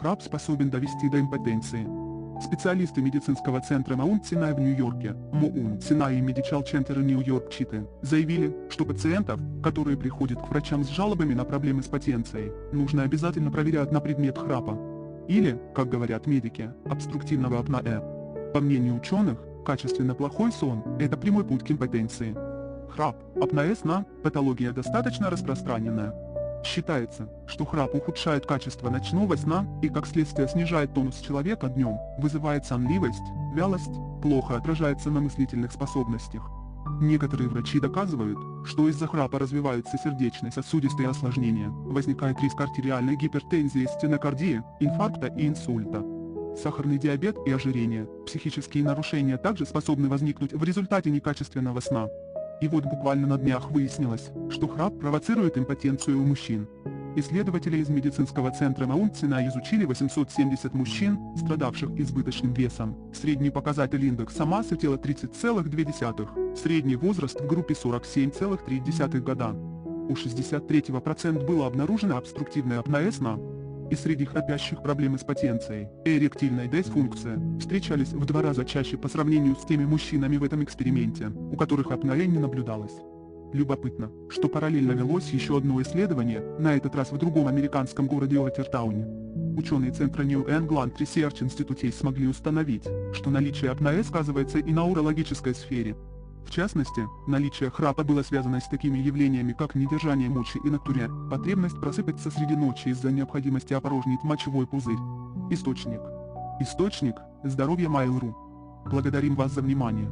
храп способен довести до импотенции. Специалисты медицинского центра Маунт Синай в Нью-Йорке, Маунт Синай Medical Center Нью-Йорк Читы, заявили, что пациентов, которые приходят к врачам с жалобами на проблемы с потенцией, нужно обязательно проверять на предмет храпа. Или, как говорят медики, обструктивного апноэ. По мнению ученых, качественно плохой сон – это прямой путь к импотенции. Храп, апноэ сна – патология достаточно распространенная. Считается, что храп ухудшает качество ночного сна и как следствие снижает тонус человека днем, вызывает сонливость, вялость, плохо отражается на мыслительных способностях. Некоторые врачи доказывают, что из-за храпа развиваются сердечно-сосудистые осложнения, возникает риск артериальной гипертензии, стенокардии, инфаркта и инсульта. Сахарный диабет и ожирение, психические нарушения также способны возникнуть в результате некачественного сна. И вот буквально на днях выяснилось, что храп провоцирует импотенцию у мужчин. Исследователи из медицинского центра Маунт Синай изучили 870 мужчин, страдавших избыточным весом. Средний показатель индекса массы тела 30,2, средний возраст в группе 47,3 года. У 63% было обнаружено обструктивное апноэ сна. И среди храпящих проблемы с потенцией и эректильной дисфункция встречались в 2 раза чаще по сравнению с теми мужчинами в этом эксперименте, у которых апноэ не наблюдалось. Любопытно, что параллельно велось еще одно исследование, на этот раз в другом американском городе Уотертауне. Ученые центра New England Research Institute смогли установить, что наличие апноэ сказывается и на урологической сфере. В частности, наличие храпа было связано с такими явлениями, как недержание мочи и натуре, потребность просыпаться среди ночи из-за необходимости опорожнить мочевой пузырь. Источник. Источник – Здоровье Mail.ru. Благодарим вас за внимание.